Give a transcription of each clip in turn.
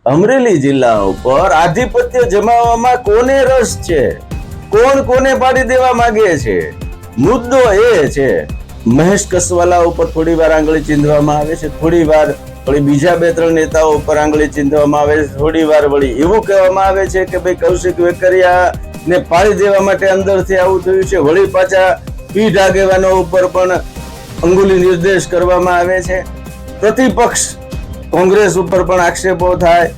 અમરેલી જિલ્લા ઉપર આધિપત્ય જમાવવામાં કોને રસ છે? કોણ કોને પાડી દેવા માંગે છે? મુદ્દો એ છે. મહેશ કસવાલા ઉપર થોડી વાર આંગળી ચીંધવામાં આવે છે, થોડી વાર વળી બીજા બે ત્રણ નેતાઓ ઉપર આંગળી ચીંધવામાં આવે છે, થોડી વાર વળી એવું કહેવામાં આવે છે કે ભાઈ કૌશિક વેકરિયા ને પાડી દેવા માટે અંદરથી આવું થયું છે. વળી પાછા પીઠ આગેવાનો ઉપર પણ અંગુલી નિર્દેશ કરવામાં આવે છે. પ્રતિપક્ષ કોંગ્રેસ ઉપર પણ આક્ષેપો થાય.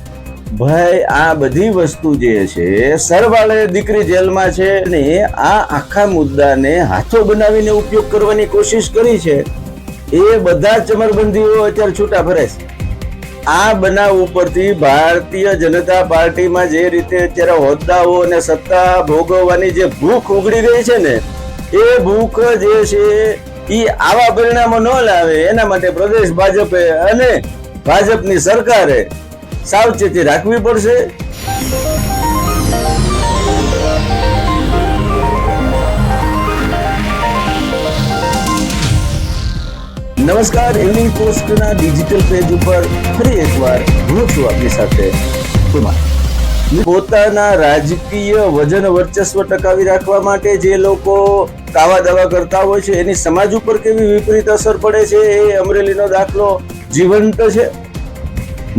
ભાઈ આ બધી વસ્તુ જે છે સરવાળે દીકરી જેલમાં છે ને આ આખા મુદ્દાને હાથો બનાવીને ઉપયોગ કરવાની કોશિશ કરી છે. એ બધા ચમરબંધીઓ અત્યારે છૂટા ફરે છે. આ બનાવ ઉપરથી ભારતીય જનતા પાર્ટીમાં જે રીતે અત્યારે હોદ્દાઓ અને સત્તા ભોગવવાની જે ભૂખ ઉગડી ગઈ છે ને, એ ભૂખ જે છે એ આવા પરિણામો ન લાવે એના માટે પ્રદેશ ભાજપે અને ભાજપની સરકારે સાવચેતી રાખવી પડશે. નમસ્કાર, ઇવનિંગ પોસ્ટના ડિજિટલ પેજ ઉપર ફરી એકવાર હું છું આપની સાથે કુમાર. પોતાના રાજકીય વજન વર્ચસ્વ ટકાવી રાખવા માટે જે લોકો કાવા દાવા કરતા હોય છે એની સમાજ ઉપર કેવી વિપરીત અસર પડે છે એ અમરેલીનો દાખલો જીવંત છે.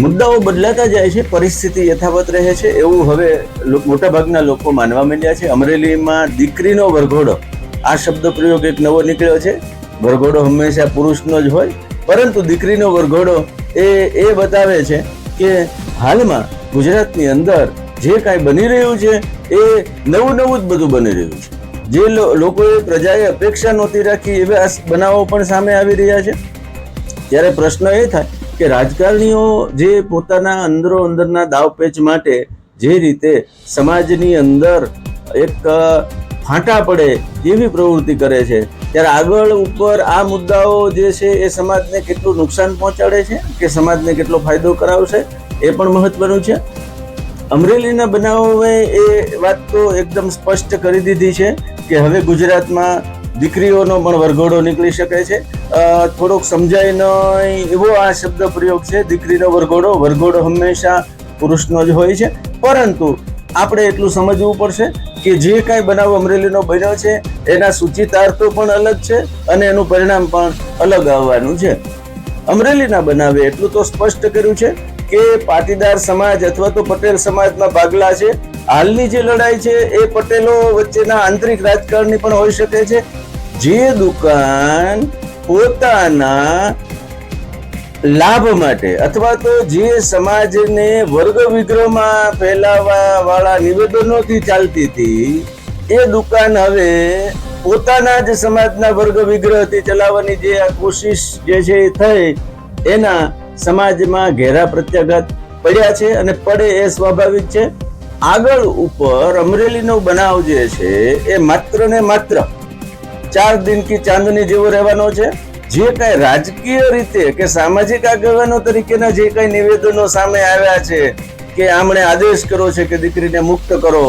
મુદ્દાઓ બદલાતા જાય છે, પરિસ્થિતિ યથાવત રહે છે એવું હવે મોટાભાગના લોકો માનવા માંડ્યા છે. અમરેલીમાં દીકરીનો વરઘોડો, આ શબ્દ પ્રયોગ એક નવો નીકળ્યો છે. વરઘોડો હંમેશા પુરુષનો જ હોય, પરંતુ દીકરીનો વરઘોડો એ બતાવે છે કે હાલમાં ગુજરાતની અંદર જે કાંઈ બની રહ્યું છે એ નવું જ બધું બની રહ્યું છે. જે લોકોએ પ્રજાએ અપેક્ષા નહોતી રાખી એવા બનાવો પણ સામે આવી રહ્યા છે. ત્યારે પ્રશ્ન એ થાય કે રાજકારણીઓ જે પોતાના અંદરના દાવપેચ માટે જે રીતે સમાજની અંદર એક ફાંટા પડે એવી પ્રવૃત્તિ કરે છે, ત્યારે આગળ ઉપર આ મુદ્દાઓ જે છે એ સમાજને કેટલું નુકસાન પહોંચાડે છે કે સમાજને કેટલો ફાયદો કરાવશે એ પણ મહત્વનું છે. અમરેલીના બનાવોએ એ વાત તો એકદમ સ્પષ્ટ કરી દીધી છે કે હવે ગુજરાતમાં દીકરીઓનો પણ વરઘોડો નીકળી શકે છે. થોડોક સમજાય નહીં એવો આ શબ્દ પ્રયોગ છે, દીકરીનો વરઘોડો હંમેશા પુરુષનો જ હોય છે. પરંતુ આપણે એટલું સમજવું પડશે કે જે કાંઈ બનાવ અમરેલીનો બન્યો છે એના સૂચિતાર્થો પણ અલગ છે અને એનું પરિણામ પણ અલગ આવવાનું છે. અમરેલીના બનાવે એટલું તો સ્પષ્ટ કર્યું છે કે પાટીદાર સમાજ અથવા તો પટેલ સમાજમાં ભાગલા છે. હાલની જે લડાઈ છે એ પટેલો વચ્ચેના આંતરિક રાજકારણની પણ હોઈ શકે છે. જે દુકાન પોતાના લાભ માટે અથવા તો જે સમાજને વર્ગ વિગ્રહમાં ફેલાવવા વાળા નિવેદનોથી ચાલતી હતી, એ દુકાન હવે પોતાના જ સમાજના વર્ગ વિગ્રહથી ચલાવવાની જે આ કોશિશ જે છે એ થઈ, એના સમાજમાં ઘેરા પ્રત્યાઘાત પડ્યા છે અને પડે એ સ્વાભાવિક છે. આગળ ઉપર અમરેલીનો બનાવ જે છે એ માત્ર ને માત્ર 4 દિન કી ચાંદની જેવો રહેવાનો છે. જે કાંઈ રાજકીય રીતે કે સામાજિક આગેવાનો તરીકેના જે કાંઈ નિવેદનો સામે આવ્યા છે કે આમણે આદેશ કર્યો છે કે દીકરીને મુક્ત કરો,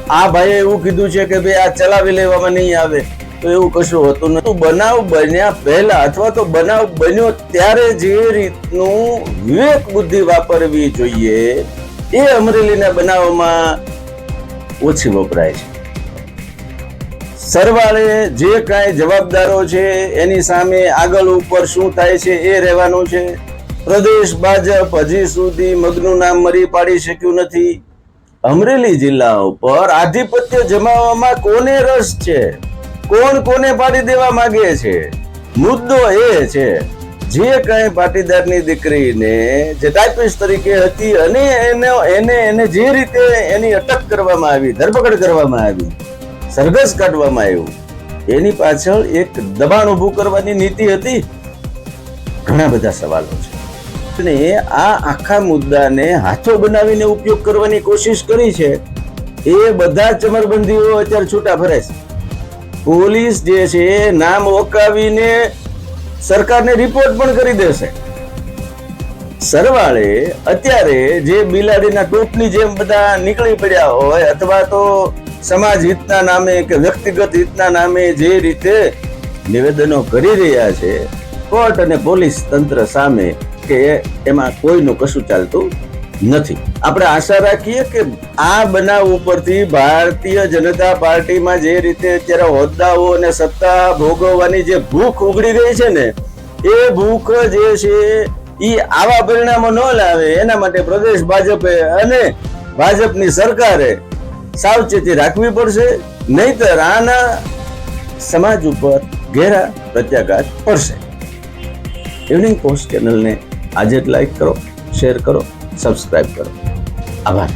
આ ભાઈએ એવું કીધું છે કે ભાઈ આ ચલાવી લેવામાં નહીં આવે, તો એવું કશું હોતું નથી. બનાવ બન્યા પહેલા અથવા તો બનાવ બન્યો ત્યારે જે રીતનું વિવેક બુદ્ધિ વાપરવી જોઈએ એ અમરેલીના બનાવમાં ઓછી વપરાય છે. સરવાળે જે કાંઈ જવાબદારો છે એની સામે આગળ ઉપર શું થાય છે એ રહેવાનું છે. પ્રદેશ ભાજપ હજી સુધી મગનું નામ મરી પાડી શક્યું નથી. અમરેલી જિલ્લા ઉપર આધિપત્ય જમાવવામાં કોને રસ છે? કોણ કોને પાડી દેવા માંગે છે? મુદ્દો એ છે. જે કાંઈ પાટીદારની દીકરીને જે ટાઈપિસ્ટ તરીકે હતી અને એને જે રીતે એની અટક કરવામાં આવી, ધરપકડ કરવામાં આવી, સરઘસ કાઢવામાં આવ્યું, એની પાછળ એક દબાણ ઊભું કરવાની નીતિ હતી. ઘણા બધા સવાલો છે અને આ આખા મુદ્દાને હાથો બનાવીને ઉપયોગ કરવાની કોશિશ કરી છે. એ બધા ચમરબંધીઓ અત્યારે છૂટા ફરે છે. પોલીસ જે છે નામ ઓકાવીને સરકારને રિપોર્ટ પણ કરી દેશે. સરવાળે અત્યારે જે બિલાડીના ટોપની જેમ બધા નીકળી પડ્યા હોય અથવા તો સમાજ હિતના નામે કે વ્યક્તિગત હિતના નામે જે રીતે નિવેદનો કરી રહ્યા છે, કોર્ટ અને પોલીસ તંત્ર સામે કે એમાં કોઈનું કશું ચાલતું નથી. આપણે આશા રાખીએ કે આ બનાવ ઉપરથી ભારતીય જનતા પાર્ટીમાં જે રીતે અત્યારે હોદ્દાઓ અને સત્તા ભોગવવાની જે ભૂખ ઉગડી ગઈ છે ને, એ ભૂખ જે છે એ આવા પરિણામો ન લાવે એના માટે પ્રદેશ ભાજપે અને ભાજપની સરકારે સાવચેતી રાખવી પડશે, નહીતર આના સમાજ ઉપર ઘેરા પ્રત્યાઘાત પડશે. ઇવનિંગ પોસ્ટ ચેનલને આજે જ લાઈક કરો, શેર કરો, સબસ્ક્રાઇબ કરો. આભાર.